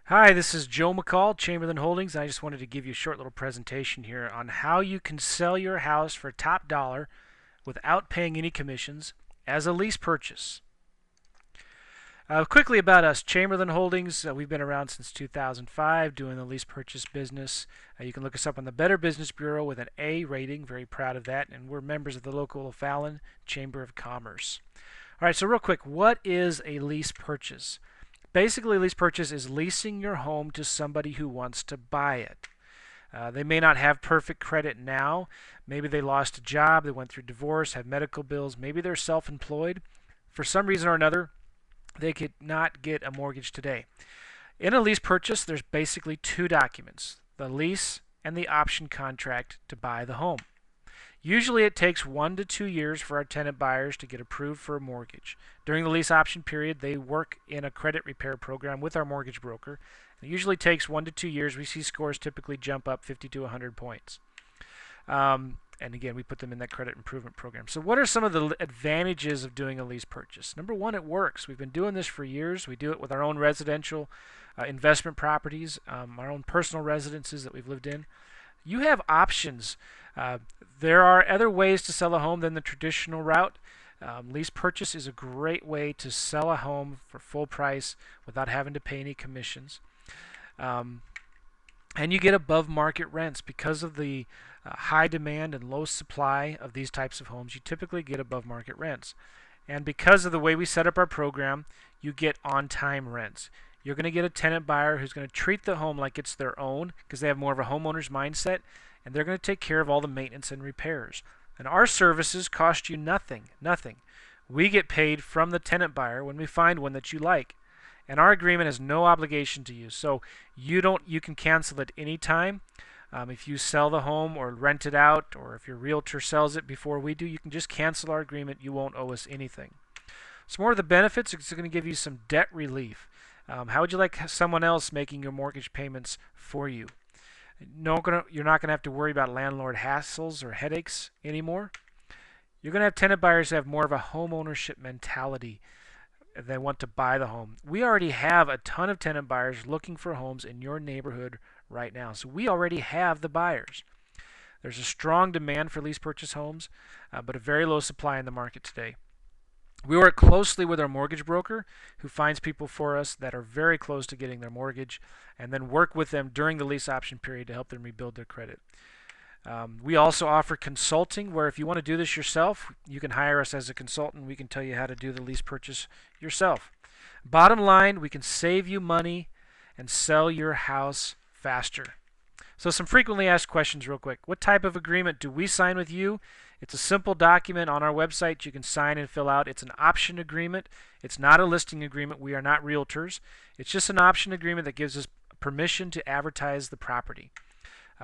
Hi, this is Joe McCall, Chamberlain Holdings. I just wanted to give you a short little presentation here on how you can sell your house for top dollar without paying any commissions as a lease purchase. Quickly about us, Chamberlain Holdings, we've been around since 2005 doing the lease purchase business. You can look us up on the Better Business Bureau with an A rating, very proud of that, and we're members of the local O'Fallon Chamber of Commerce. All right, so real quick, what is a lease purchase? Basically, lease purchase is leasing your home to somebody who wants to buy it. They may not have perfect credit now. Maybe they lost a job, they went through divorce, have medical bills, maybe they're self-employed. For some reason or another, they could not get a mortgage today. In a lease purchase, there's basically two documents, the lease and the option contract to buy the home. Usually it takes 1 to 2 years for our tenant buyers to get approved for a mortgage. During the lease option period, they work in a credit repair program with our mortgage broker. It usually takes 1 to 2 years. We see scores typically jump up 50 to 100 points. And again, we put them in that credit improvement program. So what are some of the advantages of doing a lease purchase? Number one, it works. We've been doing this for years. We do it with our own residential investment properties, our own personal residences that we've lived in. You have options. There are other ways to sell a home than the traditional route. Lease purchase is a great way to sell a home for full price without having to pay any commissions. And you get above market rents because of the high demand and low supply of these types of homes. You typically get above market rents. And because of the way we set up our program, you get on-time rents. You're going to get a tenant buyer who's going to treat the home like it's their own because they have more of a homeowner's mindset, and they're going to take care of all the maintenance and repairs. And our services cost you nothing. We get paid from the tenant buyer when we find one that you like. And our agreement has no obligation to you. So you can cancel at any time. If you sell the home or rent it out, or if your realtor sells it before we do, you can just cancel our agreement. You won't owe us anything. Some more of the benefits, it's going to give you some debt relief. How would you like someone else making your mortgage payments for you? You're not going to have to worry about landlord hassles or headaches anymore. You're going to have tenant buyers who have more of a home ownership mentality. They want to buy the home. We already have a ton of tenant buyers looking for homes in your neighborhood right now. So we already have the buyers. There's a strong demand for lease purchase homes, but a very low supply in the market today. We work closely with our mortgage broker who finds people for us that are very close to getting their mortgage, and then work with them during the lease option period to help them rebuild their credit. We also offer consulting, where if you want to do this yourself, you can hire us as a consultant. We can tell you how to do the lease purchase yourself. Bottom line, we can save you money and sell your house faster. So some frequently asked questions real quick. What type of agreement do we sign with you? It's a simple document on our website you can sign and fill out. It's an option agreement. It's not a listing agreement. We are not realtors. It's just an option agreement that gives us permission to advertise the property.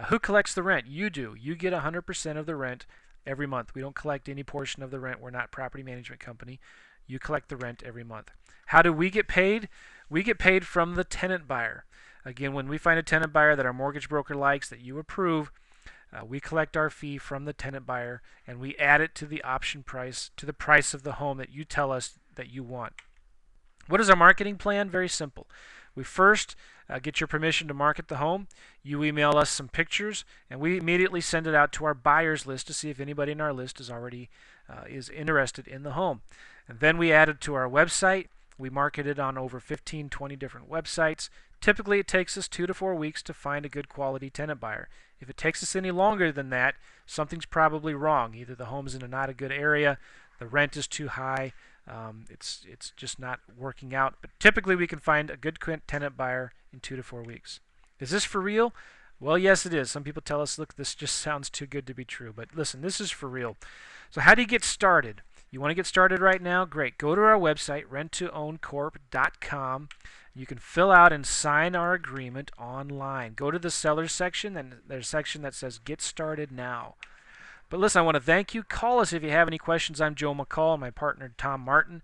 Who collects the rent? You do. You get 100% of the rent every month. We don't collect any portion of the rent. We're not a property management company. You collect the rent every month. How do we get paid? We get paid from the tenant buyer. Again, when we find a tenant buyer that our mortgage broker likes, that you approve, we collect our fee from the tenant buyer, and we add it to the option price, to the price of the home that you tell us that you want. What is our marketing plan? Very simple. We first get your permission to market the home. You email us some pictures, and we immediately send it out to our buyers list to see if anybody in our list is already interested in the home. And then we add it to our website. We market it on over 15, 20 different websites. Typically, it takes us 2 to 4 weeks to find a good quality tenant buyer. If it takes us any longer than that, something's probably wrong. Either the home's in not a good area, the rent is too high, it's just not working out. But typically, we can find a good tenant buyer in 2 to 4 weeks. Is this for real? Well, yes, it is. Some people tell us, look, this just sounds too good to be true. But listen, this is for real. So how do you get started? You want to get started right now? Great. Go to our website, renttoowncorp.com. You can fill out and sign our agreement online. Go to the sellers section, and there's a section that says Get Started Now. But listen, I want to thank you. Call us if you have any questions. I'm Joe McCall, my partner Tom Martin.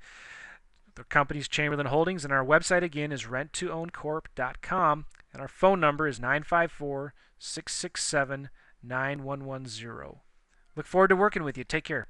The company's Chamberlain Holdings, and our website again is renttoowncorp.com, and our phone number is 954-667-9110. Look forward to working with you. Take care.